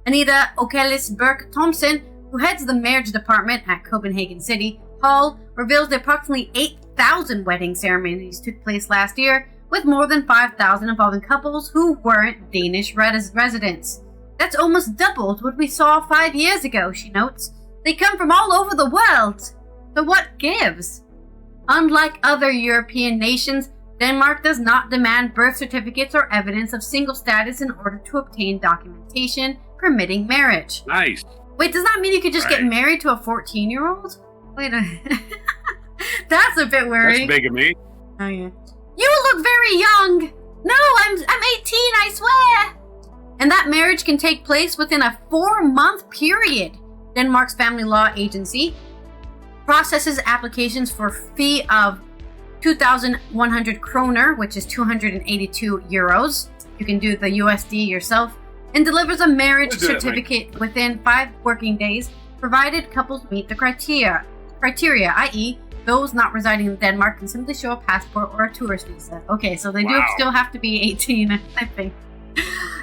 Anita Okelis Burke Thompson, who heads the marriage department at Copenhagen City Hall, reveals that approximately 8,000 wedding ceremonies took place last year, with more than 5,000 involving couples who weren't Danish residents. That's almost doubled what we saw 5 years ago, she notes. They come from all over the world. So what gives? Unlike other European nations, Denmark does not demand birth certificates or evidence of single status in order to obtain documentation permitting marriage. Nice. Wait, does that mean you could just get married to a 14-year-old? Wait a minute. That's a bit worrying. That's big of me. Oh, yeah. You look very young. No, I'm 18, I swear. And that marriage can take place within a 4-month period. Denmark's family law agency processes applications for a fee of 2,100 kroner, which is 282 euros. You can do the USD yourself, and delivers a marriage certificate within 5 working days, provided couples meet the criteria, i.e., those not residing in Denmark can simply show a passport or a tourist visa. Okay, so they do still have to be 18, I think.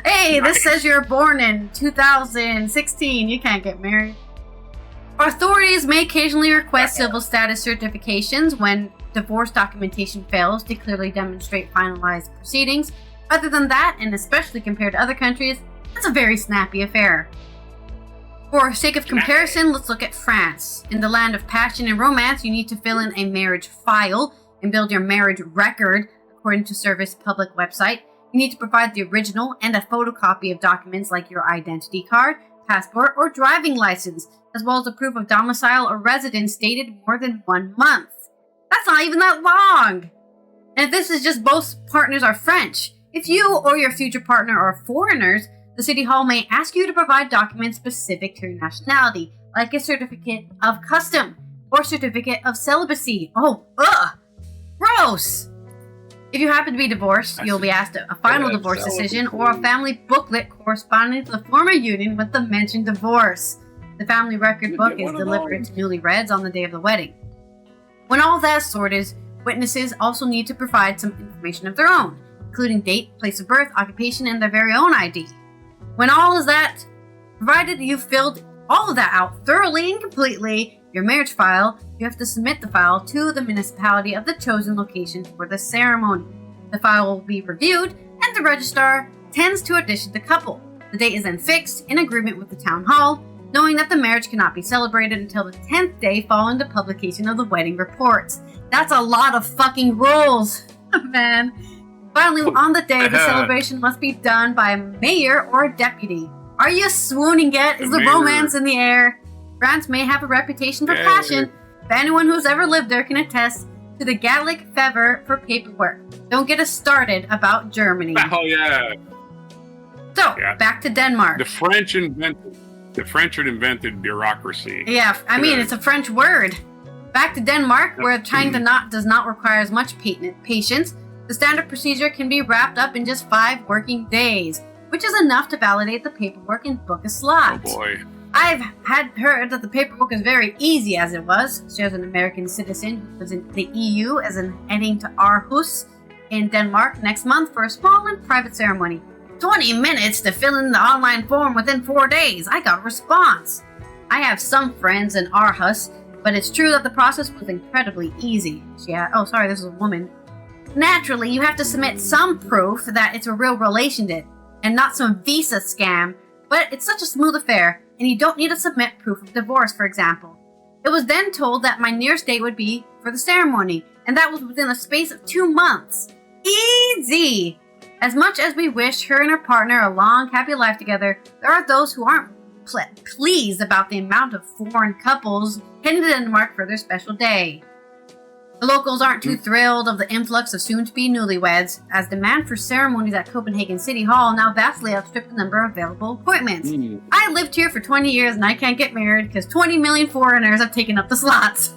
Hey, this says you're born in 2016. You can't get married. Authorities may occasionally request civil status certifications when divorce documentation fails to clearly demonstrate finalized proceedings. Other than that, and especially compared to other countries, it's a very snappy affair. For sake of comparison, let's look at France. In the land of passion and romance, you need to fill in a marriage file and build your marriage record according to Service Public website. You need to provide the original and a photocopy of documents like your identity card, passport, or driving license, as well as a proof of domicile or residence dated more than 1 month. That's not even that long! And if this is just both partners are French, if you or your future partner are foreigners, the City Hall may ask you to provide documents specific to your nationality, like a certificate of custom or certificate of celibacy. Oh, ugh! Gross! If you happen to be divorced, you'll be asked a final divorce decision or a family booklet corresponding to the former union with the mentioned divorce. The family record book is delivered to newlyweds on the day of the wedding. When all that is sorted, witnesses also need to provide some information of their own, including date, place of birth, occupation, and their very own ID. When all is that, provided you've filled all of that out thoroughly and completely, your marriage file, you have to submit the file to the municipality of the chosen location for the ceremony. The file will be reviewed, and the registrar tends to audition the couple. The date is then fixed in agreement with the town hall, knowing that the marriage cannot be celebrated until the 10th day following the publication of the wedding reports. That's a lot of fucking rules, man. Finally, on the day, the celebration must be done by a mayor or a deputy. Are you swooning yet? Is the romance in the air? France may have a reputation for passion, but anyone who's ever lived there can attest to the Gallic fervor for paperwork. Don't get us started about Germany. Oh, yeah. So, back to Denmark. The French had invented bureaucracy. Yeah, I mean, it's a French word. Back to Denmark, where tying the knot does not require as much patience. The standard procedure can be wrapped up in just 5 working days, which is enough to validate the paperwork and book a slot. Oh boy. I've had heard that the paperwork is very easy as it was, shares an American citizen who lives in the EU as in heading to Aarhus in Denmark next month for a small and private ceremony. 20 minutes to fill in the online form within 4 days. I got a response. I have some friends in Aarhus, but it's true that the process was incredibly easy. Oh, sorry, this is a woman. Naturally, you have to submit some proof that it's a real relationship and not some visa scam, but it's such a smooth affair, and you don't need to submit proof of divorce, for example. It was then told that my nearest date would be for the ceremony, and that was within a space of 2 months. Easy! As much as we wish her and her partner a long, happy life together, there are those who aren't pleased about the amount of foreign couples heading to Denmark for their special day. The locals aren't too thrilled of the influx of soon-to-be newlyweds, as demand for ceremonies at Copenhagen City Hall now vastly outstrip the number of available appointments. I lived here for 20 years and I can't get married because 20 million foreigners have taken up the slots.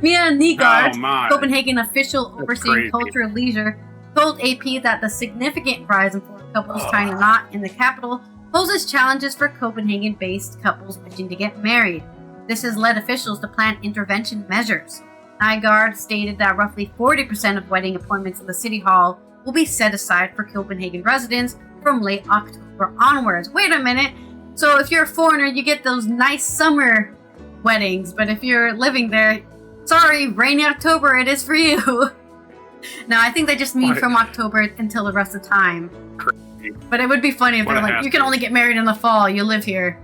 Mia Nygaard, Copenhagen official overseeing culture and leisure, told AP that the significant rise in foreign couples tying the knot in the capital poses challenges for Copenhagen-based couples wishing to get married. This has led officials to plan intervention measures. Nygaard stated that roughly 40% of wedding appointments in the City Hall will be set aside for Copenhagen residents from late October onwards. Wait a minute. So if you're a foreigner, you get those nice summer weddings, but if you're living there, sorry, rainy October, it is for you. No, I think they just mean from October until the rest of the time. But it would be funny if they're like, you can only get married in the fall, you live here.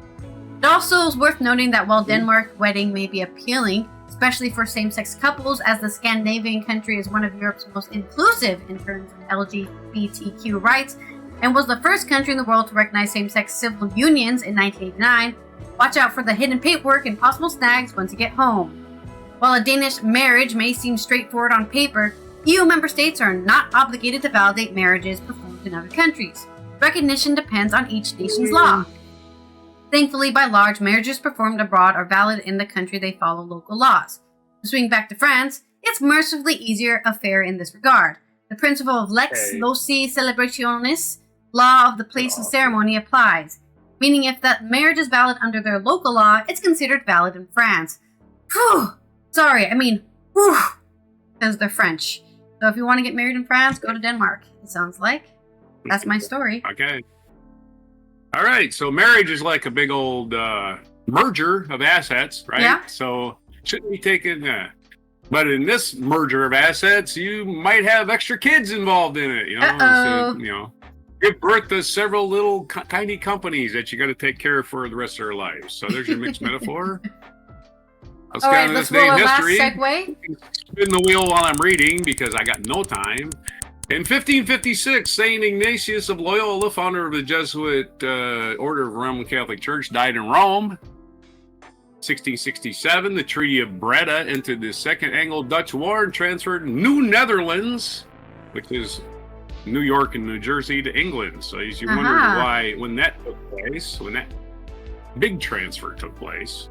It also is worth noting that while Denmark's wedding may be appealing, especially for same-sex couples, as the Scandinavian country is one of Europe's most inclusive in terms of LGBTQ rights, and was the first country in the world to recognize same-sex civil unions in 1989, watch out for the hidden paperwork and possible snags once you get home. While a Danish marriage may seem straightforward on paper, EU member states are not obligated to validate marriages performed in other countries. Recognition depends on each nation's law. Thankfully, by large, marriages performed abroad are valid in the country they follow local laws. To swing back to France, it's mercifully easier affair in this regard. The principle of lex loci celebrationis, law of the place of ceremony, applies, meaning if that marriage is valid under their local law, it's considered valid in France. Whew! Sorry, I mean, Because they're French. So if you want to get married in France, go to Denmark. It sounds like. That's my story. Okay. All right. So marriage is like a big old merger of assets, right? Yeah. So shouldn't be taken. But in this merger of assets, you might have extra kids involved in it. So, give birth to several little tiny companies that you got to take care of for the rest of their lives. So there's your mixed metaphor. All right, let's roll a last segue. Spin the wheel while I'm reading because I got no time. In 1556, St. Ignatius of Loyola, founder of the Jesuit Order of Roman Catholic Church, died in Rome. 1667, the Treaty of Breda entered the Second Anglo-Dutch War and transferred New Netherlands, which is New York and New Jersey, to England. So as you wondered why, when that took place, when that big transfer took place,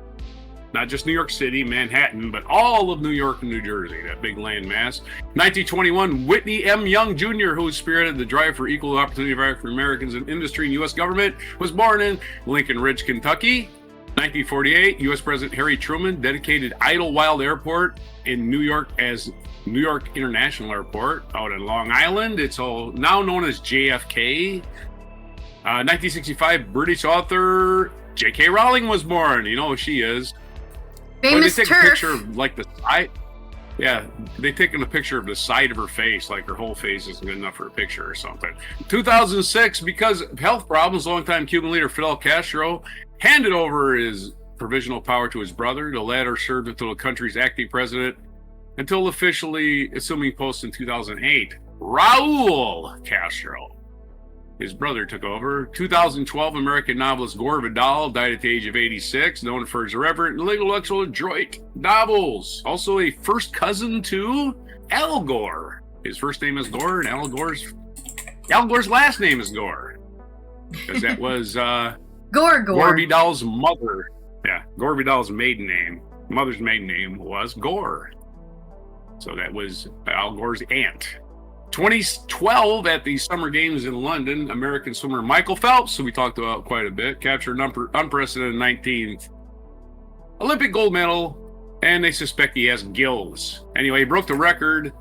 not just New York City, Manhattan, but all of New York and New Jersey, that big landmass. 1921, Whitney M. Young Jr., who spearheaded the drive for equal opportunity for Americans in industry and U.S. government, was born in Lincoln Ridge, Kentucky. 1948, U.S. President Harry Truman dedicated Idlewild Airport in New York as New York International Airport out in Long Island. It's all now known as JFK. 1965, British author J.K. Rowling was born. You know who she is. Famous they take turf. A picture of like the side. Yeah, they taken a picture of the side of her face, like her whole face isn't good enough for a picture or something. 2006, because of health problems, longtime Cuban leader Fidel Castro handed over his provisional power to his brother. The latter served until the country's acting president until officially assuming post in 2008. Raul Castro. His brother took over. 2012, American novelist Gore Vidal died at the age of 86, known for his irreverent and intellectual adroit novels. Also a first cousin to Al Gore. His first name is Gore, and Al Gore's last name is Gore. Because that was Gore Vidal's mother. Yeah, Gore Vidal's maiden name. Mother's maiden name was Gore. So that was Al Gore's aunt. 2012, at the Summer Games in London, American swimmer Michael Phelps, who we talked about quite a bit, captured an unprecedented 19th Olympic gold medal, and they suspect he has gills. Anyway, he broke the record.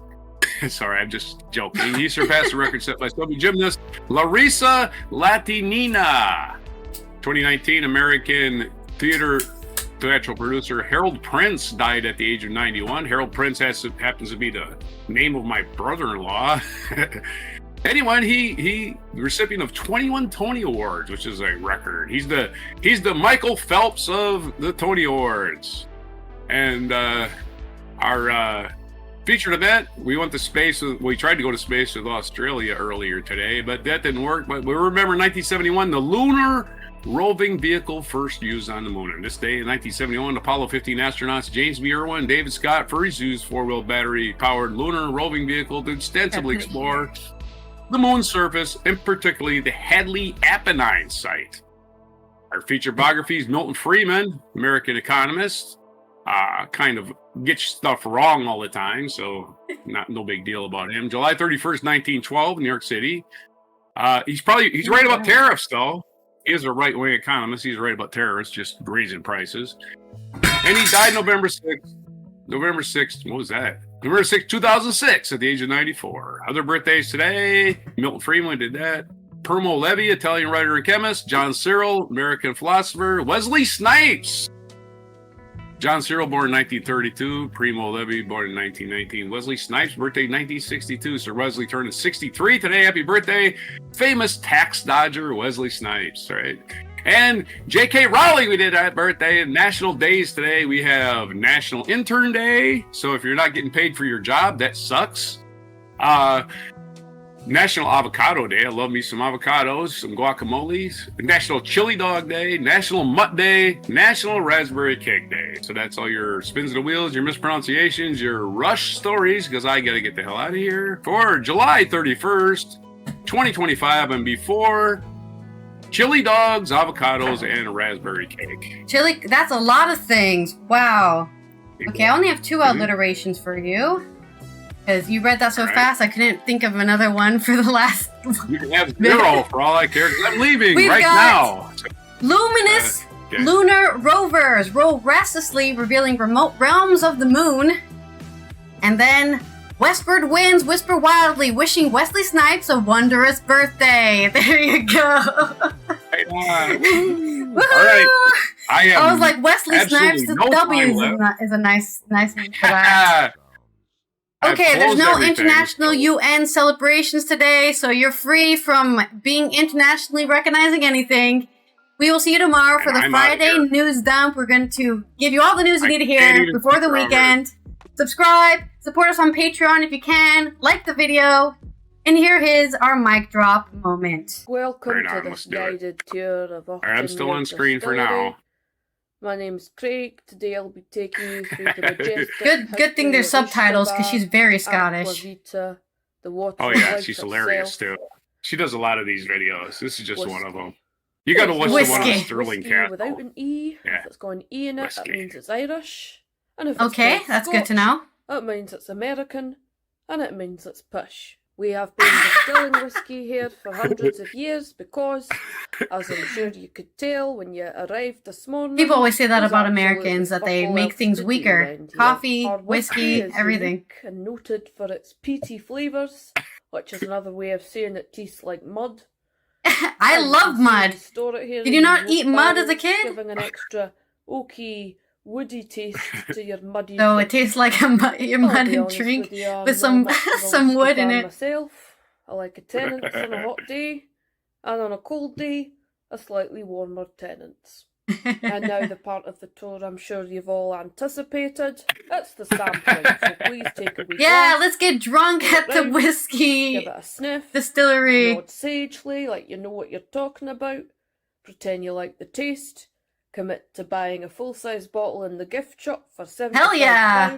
Sorry, I'm just joking. He surpassed the record set by Soviet gymnast Larissa Latinina. 2019, American theatrical producer Harold Prince died at the age of 91. Harold Prince happens to be the name of my brother-in-law. Anyway, he the recipient of 21 Tony Awards, which is a record. He's the Michael Phelps of the Tony Awards. And our featured event, we went to space. We tried to go to space with Australia earlier today, but that didn't work. But we remember 1971, the lunar roving vehicle first used on the moon. And this day in 1971, Apollo 15 astronauts James B. Irwin and David Scott first used four-wheel battery-powered lunar roving vehicle to extensively explore the moon's surface, and particularly the Hadley Apennine site. Our featured biographies: Milton Friedman, American economist, kind of gets stuff wrong all the time, so no big deal about him. July 31st, 1912, New York City. He's right about tariffs, though. He is a right-wing economist. He's right about terrorists, just raising prices. And he died November 6th. What was that? November 6th, 2006, at the age of 94. Other birthdays today: Milton Friedman did that. Primo Levi, Italian writer and chemist. John Searle, American philosopher. Wesley Snipes. John Searle, born in 1932. Primo Levi, born in 1919. Wesley Snipes, birthday 1962. Sir Wesley turned 63 today. Happy birthday, famous tax dodger Wesley Snipes, right? And J.K. Rowling, we did that birthday. National days today. We have National Intern Day. So if you're not getting paid for your job, that sucks. National Avocado Day. I love me some avocados, some guacamoles. National Chili Dog Day. National Mutt Day. National Raspberry Cake Day. So that's all your spins of the wheels, your mispronunciations, your rush stories, because I got to get the hell out of here. For July 31st, 2025 and before, chili dogs, avocados, and a raspberry cake. Chili, that's a lot of things. Wow. Okay, I only have two alliterations for you. Because you read that so fast, I couldn't think of another one for the last. You can have zero for all I care, because I'm leaving now. Luminous lunar rovers roll restlessly, revealing remote realms of the moon. And then westward winds whisper wildly, wishing Wesley Snipes a wondrous birthday. There you go. Right on. All right. I was like, Wesley Snipes, the W is a nice one for that. Okay, there's no international UN celebrations today, so you're free from being internationally recognizing anything. We will see you tomorrow for the Friday news dump. We're going to give you all the news you need to hear before the weekend. Subscribe, support us on Patreon if you can, like the video, and here is our mic drop moment. Welcome to this guided tour of Ofcom. I'm still on screen for now. My name's Craig. Today I'll be taking you through the majestic Good thing there's subtitles because she's very Scottish. The oh yeah, she's hilarious too. She does a lot of these videos. This is just one of them. You gotta watch the one on Stirling Castle. Without an E. Yeah. If it's got an E in it, that means it's Irish. And if okay, that's good to know. It means it's American, and it means it's push. We have been distilling whiskey here for hundreds of years because, as I'm sure you could tell when you arrived this morning... People always say that about Americans, that they make things weaker. Coffee, whiskey, everything. And noted for its peaty flavours, which is another way of saying it tastes like mud. I love mud. Did you not eat mud as a kid? Giving an extra oaky, woody taste to your muddy. So it tastes like your muddy drink with some wood in it. Myself, I like a Tennent's on a hot day, and on a cold day, a slightly warmer Tennent's. And now the part of the tour I'm sure you've all anticipated. It's the sampling, so please take a wee breath. Let's get drunk at the whiskey give it a sniff, distillery. Nod sagely like you know what you're talking about. Pretend you like the taste. Commit to buying a full-size bottle in the gift shop for £75. Hell yeah!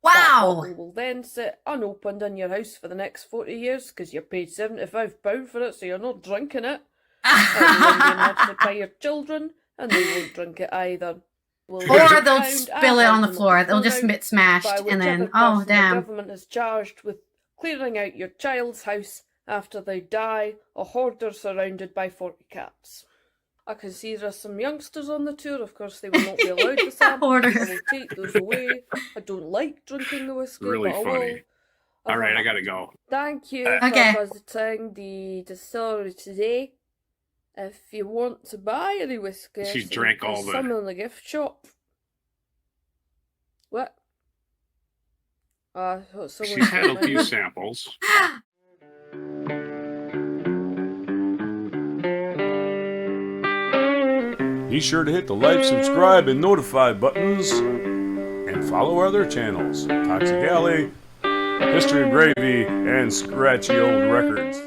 Wow! That bottle will then sit unopened in your house for the next 40 years because you paid £75 for it, so you're not drinking it. And then you'll have to pay your children, and they won't drink it either. Or they'll spill it on the floor. They'll just get smashed, and then, oh damn. The government is charged with clearing out your child's house after they die, a hoarder surrounded by 40 cats. I can see there's some youngsters on the tour. Of course, they will not be allowed to sample. I will take those away. I don't like drinking the whiskey, really but I funny. will. All right, I gotta go. Thank you for visiting the distillery today. If you want to buy any whiskey, she drank all some in the gift shop. What? She's had a few samples. Be sure to hit the like, subscribe, and notify buttons, and follow our other channels, Toxic Alley, History of Gravy, and Scratchy Old Records.